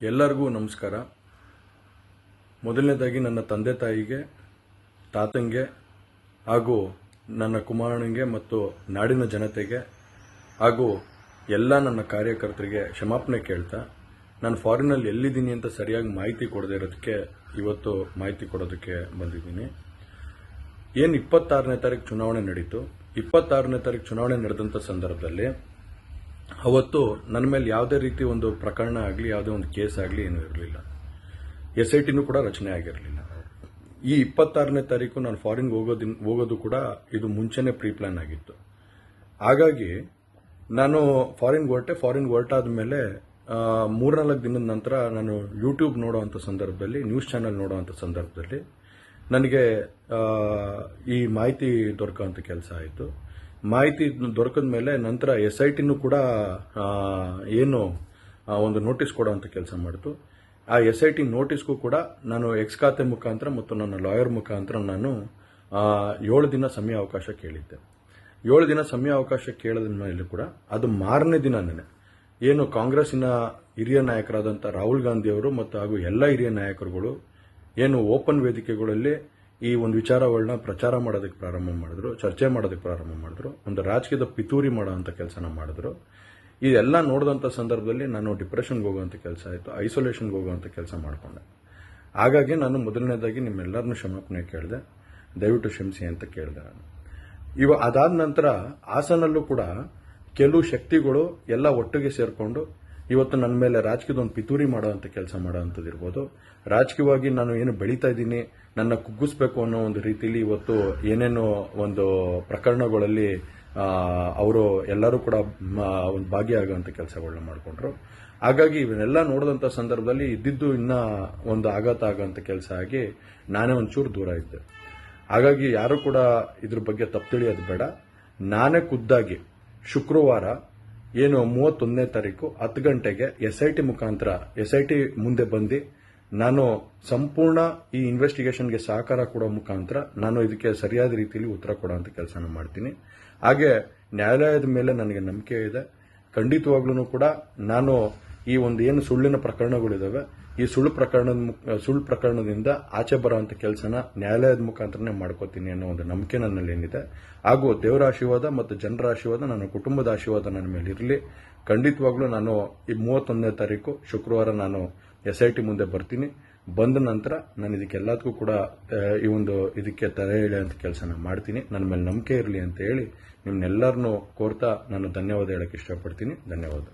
ಎಲ್ಲರಿಗೂ ನಮಸ್ಕಾರ. ಮೊದಲನೇದಾಗಿ ನನ್ನ ತಂದೆ ತಾಯಿಗೆ, ತಾತಂಗೆ ಹಾಗೂ ನನ್ನ ಕುಮಾರನಿಗೆ ಮತ್ತು ನಾಡಿನ ಜನತೆಗೆ ಹಾಗೂ ಎಲ್ಲ ನನ್ನ ಕಾರ್ಯಕರ್ತರಿಗೆ ಕ್ಷಮಾಪಣೆ ಕೇಳ್ತಾ, ನಾನು ಫಾರಿನಲ್ಲಿ ಎಲ್ಲಿದ್ದೀನಿ ಅಂತ ಸರಿಯಾಗಿ ಮಾಹಿತಿ ಕೊಡದೇ ಇರೋದಕ್ಕೆ ಇವತ್ತು ಮಾಹಿತಿ ಕೊಡೋದಕ್ಕೆ ಬಂದಿದ್ದೀನಿ. ಏನು 26ನೇ ತಾರೀಕು ಚುನಾವಣೆ ನಡೀತು. 26ನೇ ತಾರೀಕು ಚುನಾವಣೆ ನಡೆದಂಥ ಸಂದರ್ಭದಲ್ಲಿ ಅವತ್ತು ನನ್ನ ಮೇಲೆ ಯಾವುದೇ ರೀತಿ ಒಂದು ಪ್ರಕರಣ ಆಗಲಿ, ಯಾವುದೇ ಒಂದು ಕೇಸ್ ಆಗಲಿ ಏನೂ ಇರಲಿಲ್ಲ. SITನೂ ಕೂಡ ರಚನೆ ಆಗಿರಲಿಲ್ಲ. ಈ 26ನೇ ತಾರೀಕು ನಾನು ಫಾರಿನ್ ಹೋಗೋದು ಕೂಡ ಇದು ಮುಂಚೆನೇ ಪ್ರೀ ಪ್ಲಾನ್ ಆಗಿತ್ತು. ಹಾಗಾಗಿ ನಾನು ಫಾರಿನ್ ಹೊರಟಾದ ಮೇಲೆ 3-4 ದಿನದ ನಂತರ ನಾನು ಯೂಟ್ಯೂಬ್ ನೋಡುವಂಥ ಸಂದರ್ಭದಲ್ಲಿ, ನ್ಯೂಸ್ ಚಾನೆಲ್ ನೋಡುವಂಥ ಸಂದರ್ಭದಲ್ಲಿ ನನಗೆ ಈ ಮಾಹಿತಿ ದೊರಕುವಂಥ ಕೆಲಸ ಆಯಿತು. ಮಾಹಿತಿ ದೊರಕಿದ ಮೇಲೆ ನಂತರ SITನೂ ಕೂಡ ಏನು ಒಂದು ನೋಟಿಸ್ ಕೊಡುವಂಥ ಕೆಲಸ ಮಾಡಿತು. ಆ SIT ನೋಟಿಸ್ಗೂ ಕೂಡ ನಾನು ಎಕ್ಸ್ ಖಾತೆ ಮುಖಾಂತರ ಮತ್ತು ನನ್ನ ಲಾಯರ್ ಮುಖಾಂತರ ನಾನು 7 ದಿನ ಸಮಯ ಅವಕಾಶ ಕೇಳಿದ್ದೆ. 7 ದಿನ ಸಮಯ ಅವಕಾಶ ಕೇಳಿದ ಮೇಲೆ ಕೂಡ ಅದು ಮಾರನೇ ದಿನನೇ ಏನು ಕಾಂಗ್ರೆಸ್ಸಿನ ಹಿರಿಯ ನಾಯಕರಾದಂಥ ರಾಹುಲ್ ಗಾಂಧಿ ಅವರು ಮತ್ತು ಹಾಗೂ ಎಲ್ಲ ಹಿರಿಯ ನಾಯಕರುಗಳು ಏನು ಓಪನ್ ವೇದಿಕೆಗಳಲ್ಲಿ ಈ ಒಂದು ವಿಚಾರಗಳನ್ನ ಪ್ರಚಾರ ಮಾಡೋದಕ್ಕೆ ಪ್ರಾರಂಭ ಮಾಡಿದ್ರು, ಚರ್ಚೆ ಮಾಡೋದಕ್ಕೆ ಪ್ರಾರಂಭ ಮಾಡಿದ್ರು, ಒಂದು ರಾಜಕೀಯದ ಪಿತೂರಿ ಮಾಡೋವಂಥ ಕೆಲಸನ ಮಾಡಿದ್ರು. ಇದೆಲ್ಲ ನೋಡಿದಂಥ ಸಂದರ್ಭದಲ್ಲಿ ನಾನು ಡಿಪ್ರೆಷನ್ಗೆ ಹೋಗುವಂಥ ಕೆಲಸ ಆಯಿತು, ಐಸೋಲೇಷನ್ಗೆ ಹೋಗುವಂಥ ಕೆಲಸ ಮಾಡಿಕೊಂಡೆ. ಹಾಗಾಗಿ ನಾನು ಮೊದಲನೇದಾಗಿ ನಿಮ್ಮೆಲ್ಲರನ್ನೂ ಕ್ಷಮಾಪಣೆ ಕೇಳಿದೆ, ದಯವಿಟ್ಟು ಕ್ಷಮಿಸಿ ಅಂತ ಕೇಳಿದೆ ನಾನು. ಅದಾದ ನಂತರ ಹಾಸನಲ್ಲೂ ಕೂಡ ಕೆಲವು ಶಕ್ತಿಗಳು ಎಲ್ಲ ಒಟ್ಟಿಗೆ ಸೇರಿಕೊಂಡು ಇವತ್ತು ನನ್ನ ಮೇಲೆ ರಾಜಕೀಯದ ಒಂದು ಪಿತೂರಿ ಮಾಡುವಂಥ ಕೆಲಸ ಮಾಡೋವಂಥದ್ದು ಇರ್ಬೋದು. ರಾಜಕೀಯವಾಗಿ ನಾನು ಏನು ಬೆಳೀತಾ ಇದ್ದೀನಿ, ನನ್ನ ಕುಗ್ಗಿಸ್ಬೇಕು ಅನ್ನೋ ಒಂದು ರೀತಿಯಲ್ಲಿ ಇವತ್ತು ಏನೇನೋ ಒಂದು ಪ್ರಕರಣಗಳಲ್ಲಿ ಅವರು ಎಲ್ಲರೂ ಕೂಡ ಒಂದು ಭಾಗಿಯಾಗುವಂಥ ಕೆಲಸಗಳನ್ನ ಮಾಡಿಕೊಂಡ್ರು. ಹಾಗಾಗಿ ಇವನ್ನೆಲ್ಲ ನೋಡಿದಂಥ ಸಂದರ್ಭದಲ್ಲಿ ಇದ್ದಿದ್ದು ಇನ್ನೂ ಒಂದು ಆಘಾತ ಆಗೋಂಥ ಕೆಲಸ ಆಗಿ ನಾನೇ ಒಂಚೂರು ದೂರ ಇದ್ದೆ. ಹಾಗಾಗಿ ಯಾರು ಕೂಡ ಇದ್ರ ಬಗ್ಗೆ ತಪ್ಪು ತಿಳಿಯೋದು ಬೇಡ. ನಾನೇ ಖುದ್ದಾಗಿ ಶುಕ್ರವಾರ ಏನು 31ನೇ ತಾರೀಕು 10 ಗಂಟೆಗೆ SIT ಮುಖಾಂತರ SIT ಮುಂದೆ ಬಂದು ನಾನು ಸಂಪೂರ್ಣ ಈ ಇನ್ವೆಸ್ಟಿಗೇಷನ್ಗೆ ಸಹಕಾರ ಕೊಡೋ ಮುಖಾಂತರ ನಾನು ಇದಕ್ಕೆ ಸರಿಯಾದ ರೀತಿಯಲ್ಲಿ ಉತ್ತರ ಕೊಡುವಂಥ ಕೆಲಸನ ಮಾಡ್ತೀನಿ. ಹಾಗೆ ನ್ಯಾಯಾಲಯದ ಮೇಲೆ ನನಗೆ ನಂಬಿಕೆ ಇದೆ. ಖಂಡಿತವಾಗ್ಲೂ ಕೂಡ ನಾನು ಈ ಒಂದು ಏನು ಸುಳ್ಳಿನ ಪ್ರಕರಣಗಳಿದಾವೆ, ಈ ಸುಳ್ಳು ಪ್ರಕರಣದಿಂದ ಆಚೆ ಬರುವಂಥ ಕೆಲಸನ ನ್ಯಾಯಾಲಯದ ಮುಖಾಂತರನೇ ಮಾಡ್ಕೋತೀನಿ ಅನ್ನೋ ಒಂದು ನಂಬಿಕೆ ನನ್ನಲ್ಲಿ ಏನಿದೆ. ಹಾಗೂ ದೇವರ ಆಶೀರ್ವಾದ ಮತ್ತು ಜನರ ಆಶೀರ್ವಾದ, ನನ್ನ ಕುಟುಂಬದ ಆಶೀರ್ವಾದ ನನ್ನ ಮೇಲೆ ಇರಲಿ. ಖಂಡಿತವಾಗ್ಲೂ ನಾನು ಈ 31ನೇ ತಾರೀಕು ಶುಕ್ರವಾರ ನಾನು SIT ಮುಂದೆ ಬರ್ತೀನಿ. ಬಂದ ನಂತರ ನಾನು ಇದಕ್ಕೆಲ್ಲದಕ್ಕೂ ಕೂಡ ಇದಕ್ಕೆ ತಲೆ ಎಳೆಯುವಂಥ ಕೆಲಸನ ಮಾಡ್ತೀನಿ. ನನ್ನ ಮೇಲೆ ನಂಬಿಕೆ ಇರಲಿ ಅಂತ ಹೇಳಿ ನಿಮ್ನೆಲ್ಲರನ್ನೂ ಕೋರ್ತಾ ನಾನು ಧನ್ಯವಾದ ಹೇಳಕ್ಕೆ ಇಷ್ಟಪಡ್ತೀನಿ. ಧನ್ಯವಾದ.